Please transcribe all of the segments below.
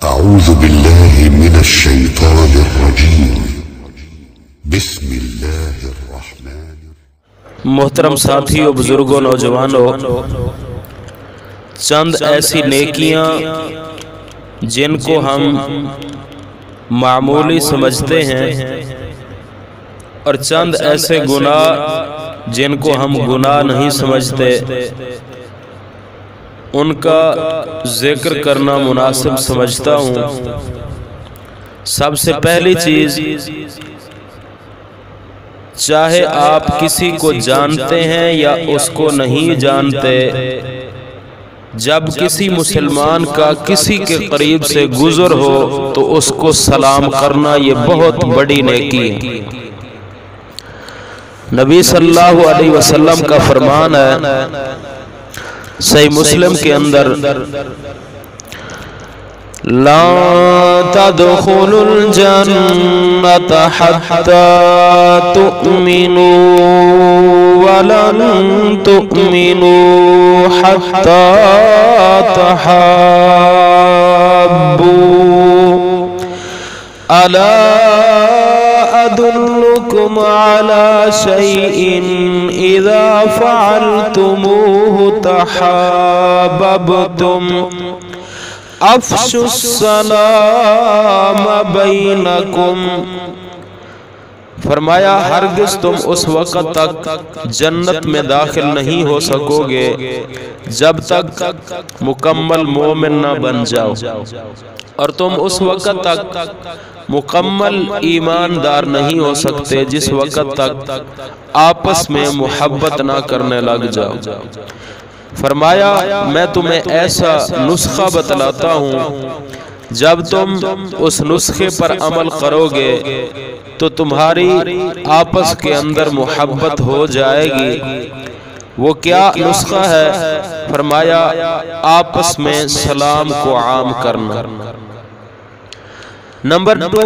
اعوذ باللہ من الشیطان الرجیم بسم اللہ الرحمن۔ محترم ساتھیوں، بزرگوں، نوجوانوں، چند ایسی نیکیاں جن کو ہم معمولی سمجھتے ہیں اور چند ایسے گناہ جن کو ہم گناہ نہیں سمجھتے، ان کا ذکر کرنا مناسب سمجھتا ہوں۔ سب سے پہلی چیز، چاہے آپ کسی کو جانتے ہیں یا اس کو نہیں جانتے، جب کسی مسلمان کا کسی کے قریب سے گزر ہو تو اس کو سلام کرنا یہ بہت بڑی نیکی ہے۔ نبی صلی اللہ علیہ وسلم کا فرمان ہے صحیح مسلم کے اندر، لا تدخلوا الجنة حتى تؤمنوا ولن تؤمنوا حتى تحابوا ألا أدلكم على شيء إذا فعلتموه تحاببتم افشوا السلام بینکم۔ فرمایا ہرگز تم اس وقت تک جنت میں داخل نہیں ہو سکو گے جب تک مکمل مومن نہ بن جاؤ، اور تم اس وقت تک مکمل ایماندار نہیں ہو سکتے جس وقت تک آپس میں محبت نہ کرنے لگ جاؤ۔ فرمایا میں تمہیں ایسا نسخہ بتلاتا ہوں، جب تم اس نسخے پر عمل کرو گے تو تمہاری آپس کے اندر محبت ہو جائے گی۔ وہ کیا نسخہ ہے؟ فرمایا آپس میں سلام کو عام کرنا۔ نمبر 2،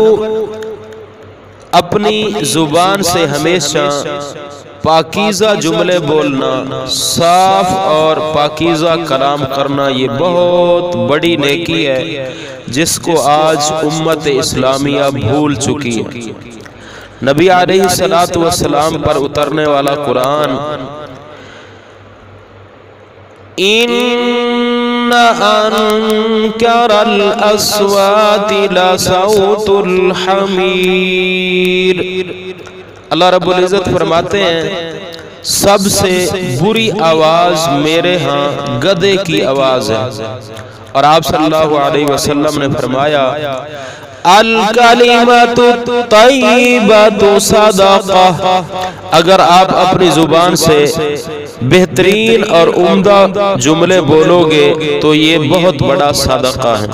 اپنی زبان سے ہمیشہ پاکیزہ جملے بولنا، صاف اور پاکیزہ کلام کرنا، یہ بہت بڑی نیکی ہے جس کو آج امت اسلامیہ بھول چکی ہے۔ نبی علیہ السلام پر اترنے والا قرآن، ان انکر الاصوات لصوت الحمیر۔ اللہ رب العزت فرماتے ہیں سب سے بری آواز میرے ہاں گدھے کی آواز ہے، اور آپ صلی اللہ علیہ وسلم نے فرمایا الکلمۃ الطیبۃ صدقہ۔ اگر آپ اپنی زبان سے بہترین اور عمدہ جملے بولو گے تو یہ بہت بڑا صدقہ ہے۔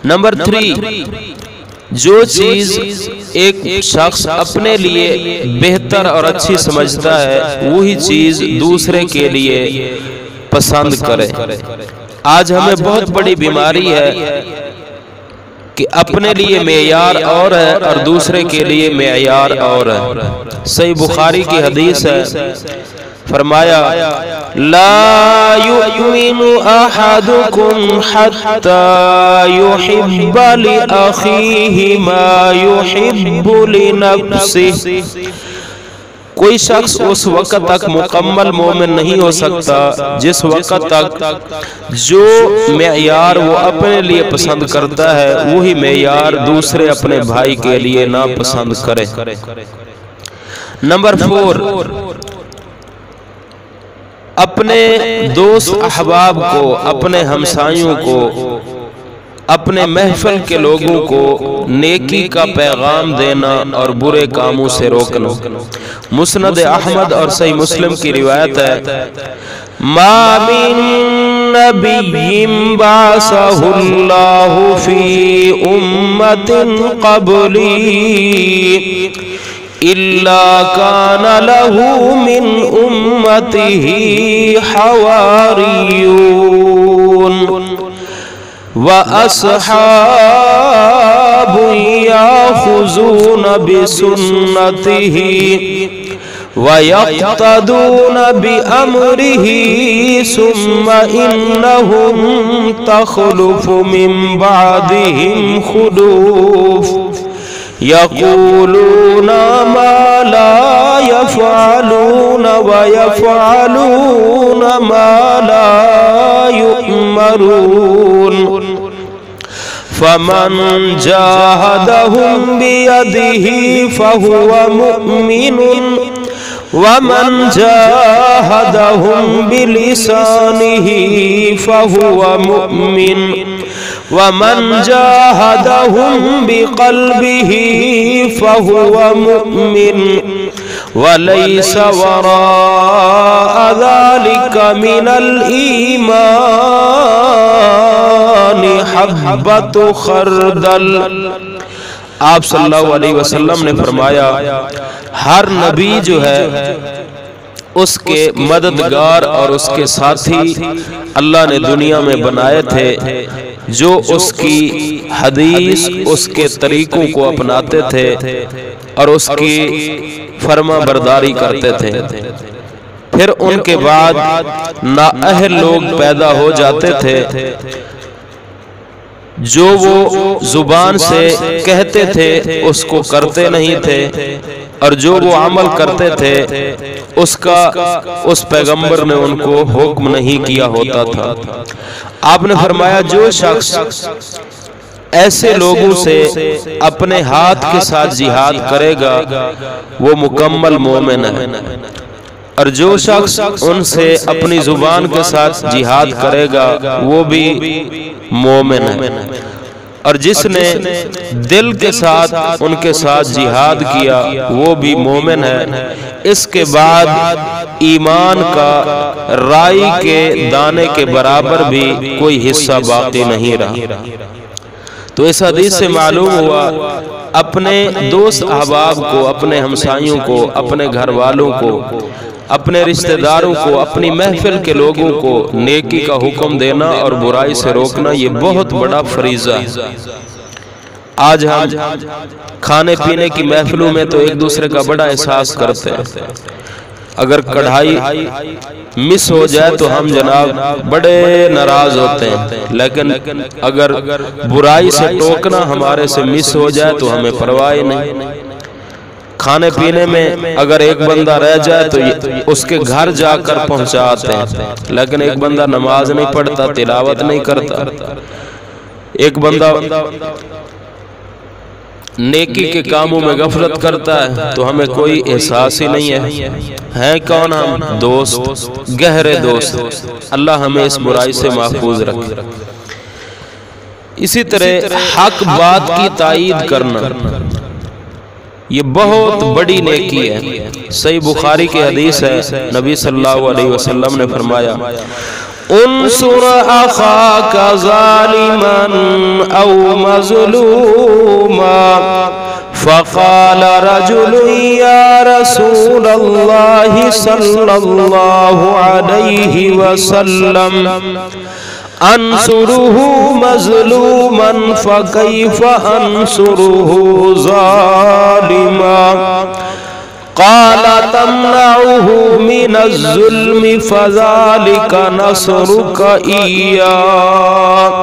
نمبر 3، جو چیز ایک شخص اپنے لیے بہتر اور اچھی سمجھتا ہے وہی چیز دوسرے کے لیے پسند کرے۔ آج ہمیں بہت بڑی بیماری ہے کہ اپنے لیے معیار اور ہے اور دوسرے کے لیے معیار اور ہے۔ صحیح بخاری کی حدیث ہے، فرمایا لا یؤمن احدکم حتی یحب لأخیہ ما یحب لنفسہ۔ کوئی شخص اس وقت تک مکمل مومن نہیں ہو سکتا جس وقت تک جو معیار وہ اپنے لیے پسند کرتا ہے وہی معیار دوسرے اپنے بھائی کے لیے نہ پسند کرے۔ نمبر 4، اپنے دوست احباب کو، اپنے ہمسایوں کو، اپنے محفل کے لوگوں کو نیکی کا پیغام دینا اور برے کاموں سے روکنا۔ مسند احمد اور صحیح مسلم کی روایت ہے، ما من نبی بعثہ اللہ فی امت قبلی إِلَّا كَانَ لَهُ مِنْ أُمَّتِهِ حَوَارِيُّونَ وَأَصْحَابٌ يَأْخُذُونَ بِسُنَّتِهِ وَيَقْتَدُونَ بِأَمْرِهِ ثُمَّ إِنَّهُمْ تَخْلُفُ مِنْ بَعْدِهِمْ خُلُوفٌ يَقُولُونَ مَا لَا يَفْعَلُونَ وَيَفْعَلُونَ مَا لَا يُؤْمَرُونَ فَمَنْ جَاهَدَهُمْ بِيَدِهِ فَهُوَ مُؤْمِنٌ وَمَنْ جَاهَدَهُمْ بِلِسَانِهِ فَهُوَ مُؤْمِنٌ وَمَنْ جَاهَدَهُمْ بِقَلْبِهِ فَهُوَ مُؤْمِنٌ وَلَيْسَ وَرَاءَ ذَلِكَ مِنَ الْإِيمَانِ حَبَّةُ خَرْدَلٍ۔ آپ صلی اللہ علیہ وسلم نے فرمایا ہر نبی جو ہے اس کے مددگار اور اس کے ساتھی اللہ نے دنیا میں بنائے تھے جو اس کی حدیث اس کے طریقوں کو اپناتے تھے اور اس کی فرما برداری کرتے تھے۔ پھر ان کے بعد نااہل لوگ پیدا ہو جاتے تھے جو وہ زبان سے کہتے تھے اس کو کرتے نہیں تھے اور جو وہ عمل کرتے تھے اس پیغمبر نے ان کو حکم نہیں کیا ہوتا تھا۔ آپ نے فرمایا جو شخص ایسے لوگوں سے اپنے ہاتھ کے ساتھ جہاد کرے گا وہ مکمل مومن ہے، اور جو شخص ان سے اپنی زبان کے ساتھ جہاد کرے گا وہ بھی مومن ہے، اور جس نے دل کے ساتھ ان کے ساتھ جہاد کیا وہ بھی مومن ہے۔ اس کے بعد ایمان کا رائی کے دانے کے برابر بھی کوئی حصہ باقی نہیں رہا۔ تو اس حدیث سے معلوم ہوا اپنے دوست احباب کو، اپنے ہمسائیوں کو، اپنے گھر والوں کو، اپنے رشتہ داروں کو، اپنی محفل کے لوگوں کو نیکی کا حکم دینا اور برائی سے روکنا یہ بہت بڑا فریضہ ہے۔ آج ہم کھانے پینے کی محفلوں میں تو ایک دوسرے کا بڑا احساس کرتے ہیں، اگر کڑھائی مس ہو جائے تو ہم جناب بڑے ناراض ہوتے ہیں، لیکن اگر برائی سے ٹوکنا ہمارے سے مس ہو جائے تو ہمیں پرواہ نہیں۔ کھانے پینے میں اگر ایک بندہ رہ جائے تو اس کے گھر جا کر پہنچاتے ہیں، لیکن ایک بندہ نماز نہیں پڑھتا، تلاوت نہیں کرتا، ایک بندہ نیکی کے کاموں میں غفلت کرتا ہے تو ہمیں کوئی احساس ہی نہیں ہے کون ہم؟ دوست، گہرے دوست۔ اللہ ہمیں اس برائی سے محفوظ رکھے۔ اسی طرح حق بات کی تائید کرنا یہ بہت بڑی نیکی ہے۔ صحیح بخاری کی حدیث ہے، نبی صلی اللہ علیہ وسلم نے فرمایا انصر اخاک ظالما او مظلوما فقال رجل یا رسول اللہ صلی اللہ علیہ وسلم انصره مظلوما فكيف انصره ظالما قال تمنعه من الظلم فذلك نصرك إياه۔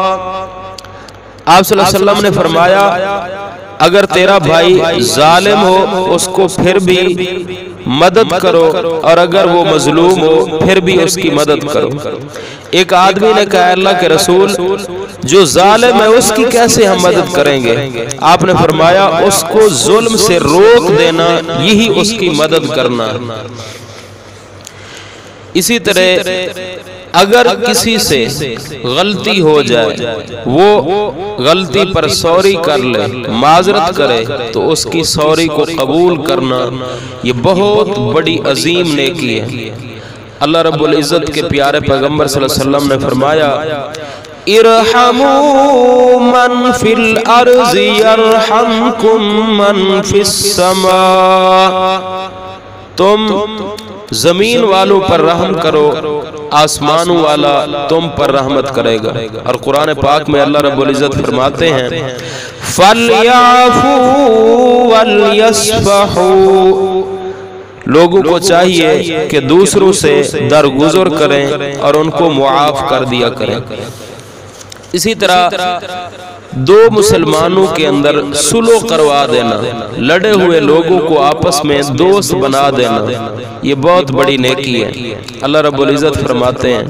آپ صلی اللہ علیہ وسلم نے فرمایا اگر تیرا بھائی ظالم ہو اس کو پھر بھی مدد کرو، اور اگر وہ مظلوم ہو پھر بھی اس کی مدد کرو۔ ایک آدمی نے کہا اللہ کے رسول جو ظالم ہے اس کی کیسے ہم مدد کریں گے؟ آپ نے فرمایا اس کو ظلم سے روک دینا یہی اس کی مدد کرنا۔ اسی طرح اگر کسی سے غلطی ہو جائے وہ غلطی پر سوری کر لے، معذرت کرے، تو اس کی سوری کو قبول کرنا یہ بہت بڑی عظیم نیکی ہے۔ اللہ رب العزت کے پیارے پیغمبر صلی اللہ علیہ وسلم نے فرمایا ارحموا من فی الارض یرحمکم من فی السماء، تم زمین والوں پر رحم کرو آسمانوں والا تم پر رحمت کرے گا۔ اور قرآن پاک میں اللہ رب العزت فرماتے ہیں فَلْيَعْفُوا وَلْيَصْفَحُوا لوگوں کو چاہیے کہ دوسروں سے درگزر کریں اور ان کو معاف کر دیا کریں۔ اسی طرح دو مسلمانوں کے اندر صلح کروا دینا، لڑے ہوئے لوگوں کو آپس میں دوست بنا دینا، یہ بہت بڑی نیکی ہے۔ اللہ رب العزت فرماتے ہیں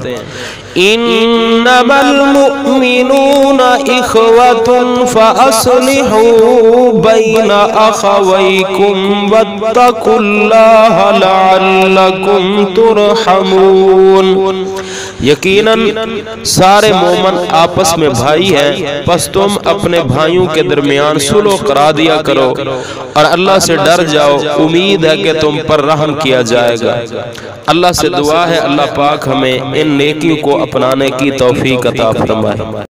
انما المؤمنون اخوة فاصلحوا بین اخویکم واتقوا اللہ لعلکم ترحمون۔ یقیناً سارے مومن آپس میں بھائی ہیں، پس تم اپنے بھائیوں کے درمیان صلح کرا دیا کرو اور اللہ سے ڈر جاؤ، امید ہے کہ تم پر رحم کیا جائے گا۔ اللہ سے دعا ہے اللہ پاک ہمیں ان نیکیوں کو اپنانے کی توفیق عطا فرمائے۔